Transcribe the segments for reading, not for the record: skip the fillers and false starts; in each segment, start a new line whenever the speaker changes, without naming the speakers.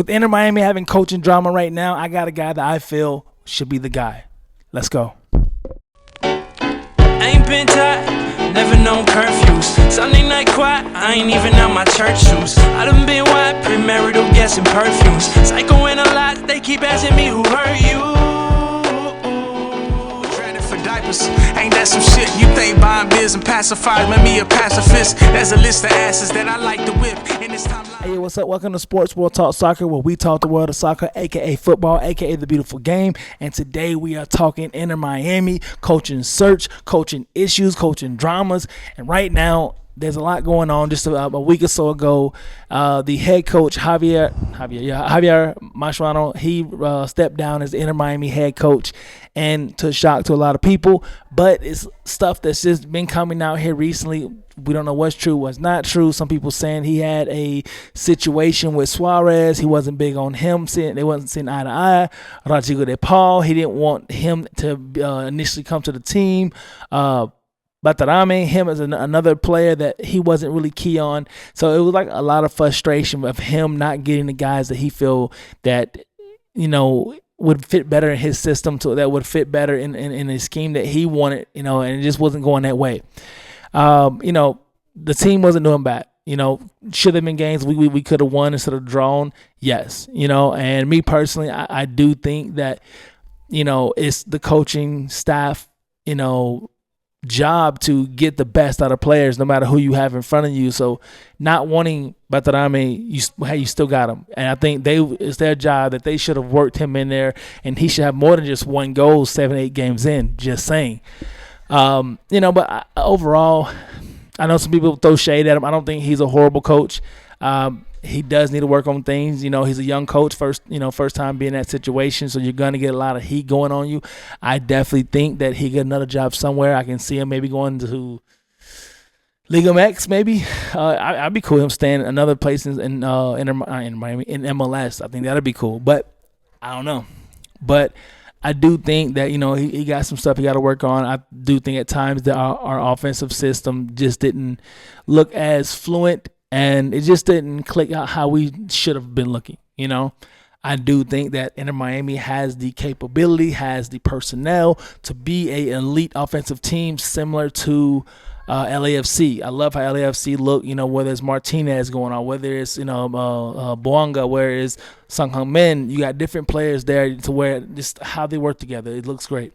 With Inter Miami having coaching drama right now, I got a guy that I feel should be the guy. Let's go.
Ain't been tight, never known curfews. Sunday night quiet, I ain't even out my church shoes. I done been wide, premarital guessing perfumes. Psychoing a lot, they keep asking me who hurt you. Dreaded for diapers, ain't that some shit? You think buying beers and pacifiers made me a pacifist? There's a list of asses that I like to whip in this time.
Hey, what's up? Welcome to Sports World Talk Soccer, where we talk the world of soccer, aka football, aka the beautiful game. And today we are talking Inter Miami, coaching search, coaching issues, coaching dramas. And right now, there's a lot going on. Just a week or so ago, the head coach Javier Mascherano, he stepped down as the Inter Miami head coach, and to shock to a lot of people. But it's stuff that's just been coming out here recently. We don't know what's true, what's not true. Some people saying he had a situation with Suarez. He wasn't big on him. They wasn't seeing eye to eye. Rodrigo de Paul, he didn't want him to initially come to the team. Batarame, him as another player that he wasn't really key on. So it was like a lot of frustration of him not getting the guys that he feel that, would fit better in his system, that would fit better in his scheme that he wanted, and it just wasn't going that way. The team wasn't doing bad. Should have been games we could have won instead of drawn. Yes. And me personally, I do think that, it's the coaching staff, job to get the best out of players no matter who you have in front of you. So not wanting Batarame, you still got him. And I think it's their job that they should have worked him in there, and he should have more than just one goal 7-8 games in, just saying. But overall, I know some people throw shade at him. I don't think he's a horrible coach. He does need to work on things. He's a young coach, first time being in that situation, so you're going to get a lot of heat going on you. I definitely think that he get another job somewhere. I can see him maybe going to Liga MX, maybe. I'd be cool with him staying another place in Miami, in MLS. I think that'd be cool, but I don't know. But I do think that, he got some stuff he got to work on. I do think at times that our offensive system just didn't look as fluent, and it just didn't click out how we should have been looking, I do think that Inter Miami has the capability, has the personnel to be an elite offensive team similar to LAFC. I love how LAFC look, whether it's Martinez going on, whether it's, Boanga, where it's Sung Hung Min. You got different players there to where just how they work together. It looks great.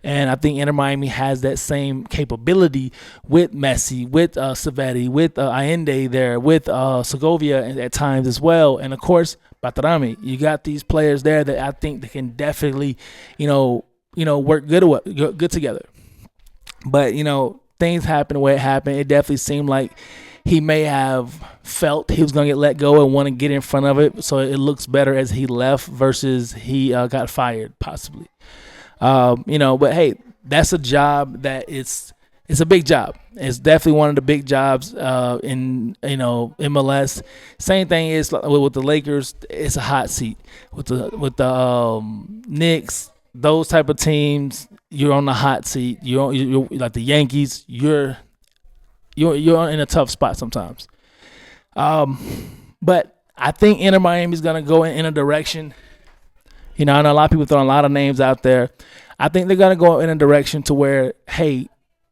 And I think Inter Miami has that same capability with Messi, with Savetti, with Allende there, with Segovia at times as well. And, of course, Batarame. You got these players there that I think they can definitely, work good together. But, things happened the way it happened. It definitely seemed like he may have felt he was going to get let go and want to get in front of it, so it looks better as he left versus he got fired possibly. But hey, that's a job that it's a big job. It's definitely one of the big jobs in MLS. Same thing is with the Lakers. It's a hot seat with the Knicks. Those type of teams, you're on the hot seat. You're like the Yankees. You're in a tough spot sometimes. But I think Inter Miami is gonna go in a direction. I know a lot of people throwing a lot of names out there. I think they're gonna go in a direction to where, hey,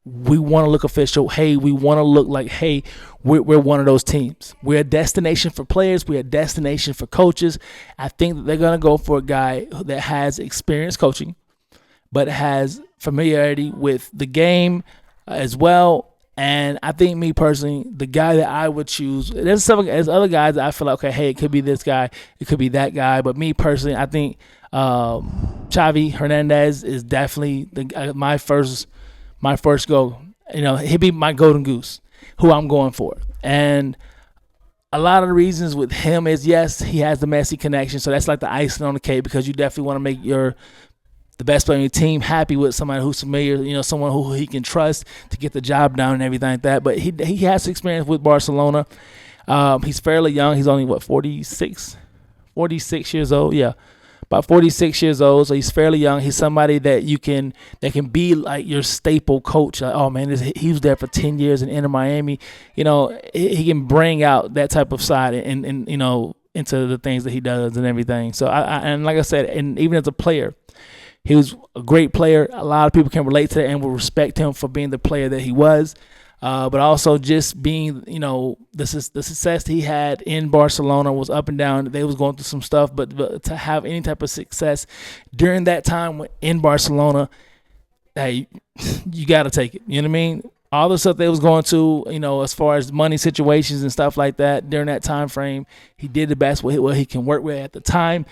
we want to look official. Hey, we want to look like, hey, we're one of those teams. We're a destination for players. We're a destination for coaches. I think that they're going to go for a guy that has experience coaching, but has familiarity with the game as well. And I think, me personally, the guy that I would choose, there's other guys that I feel like, okay, hey, it could be this guy, it could be that guy. But me personally, I think Xavi Hernandez is definitely my first goal. He'd be my golden goose, who I'm going for. And a lot of the reasons with him is, yes, he has the Messi connection, so that's like the icing on the cake, because you definitely want to make the best player on your team happy with somebody who's familiar, someone who he can trust to get the job done and everything like that. But he has experience with Barcelona. He's fairly young. He's only, 46 years old? Yeah. About 46 years old, so he's fairly young. He's somebody that can be like your staple coach. Like, oh man, he was there for 10 years in Inter Miami. He can bring out that type of side, and into the things that he does and everything. So and like I said, and even as a player, he was a great player. A lot of people can relate to that and will respect him for being the player that he was. But also just being, the success he had in Barcelona was up and down. They was going through some stuff, but to have any type of success during that time in Barcelona, hey, you got to take it. You know what I mean? All the stuff they was going to, as far as money situations and stuff like that during that time frame, he did the best with what he can work with at the time.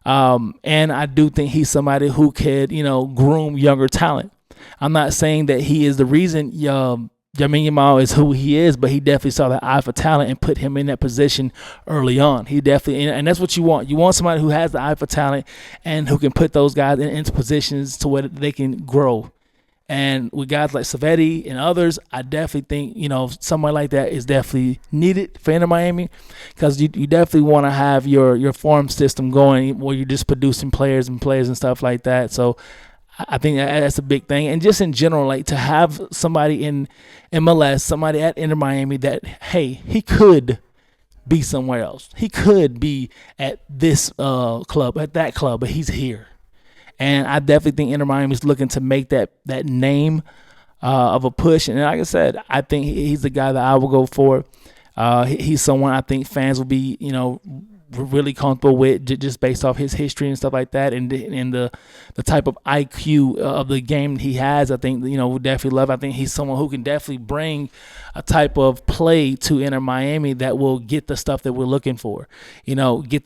And I do think he's somebody who could, groom younger talent. I'm not saying that he is the reason Lamine Yamal is who he is, but he definitely saw that eye for talent and put him in that position early on. He definitely, and that's what you want. You want somebody who has the eye for talent and who can put those guys into positions to where they can grow. And with guys like Savetti and others, I definitely think, someone like that is definitely needed for Inter Miami, because you definitely want to have your farm system going where you're just producing players and stuff like that. So I think that's a big thing. And just in general, like to have somebody in MLS, somebody at Inter Miami that, hey, he could be somewhere else. He could be at this club, at that club, but he's here. And I definitely think Inter Miami is looking to make that name of a push. And like I said, I think he's the guy that I will go for. He's someone I think fans will be, really comfortable with, just based off his history and stuff like that, and the type of IQ of the game he has. I think we definitely love. I think he's someone who can definitely bring a type of play to Inter Miami that will get the stuff that we're looking for. Get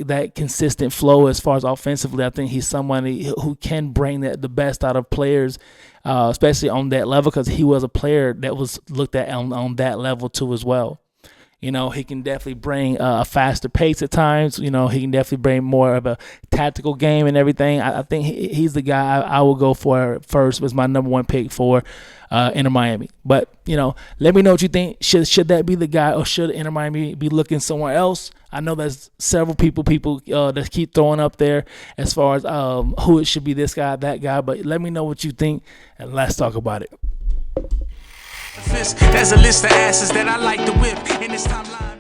that consistent flow as far as offensively. I think he's somebody who can bring the best out of players, especially on that level, because he was a player that was looked at on that level too as well. He can definitely bring a faster pace at times. He can definitely bring more of a tactical game and everything. I think he's the guy I will go for first as my number one pick for Inter Miami. But, let me know what you think. Should that be the guy, or should Inter Miami be looking somewhere else? I know there's several people that keep throwing up there as far as who it should be, this guy, that guy. But let me know what you think, and let's talk about it.
There's a list of asses that I like to whip in this timeline.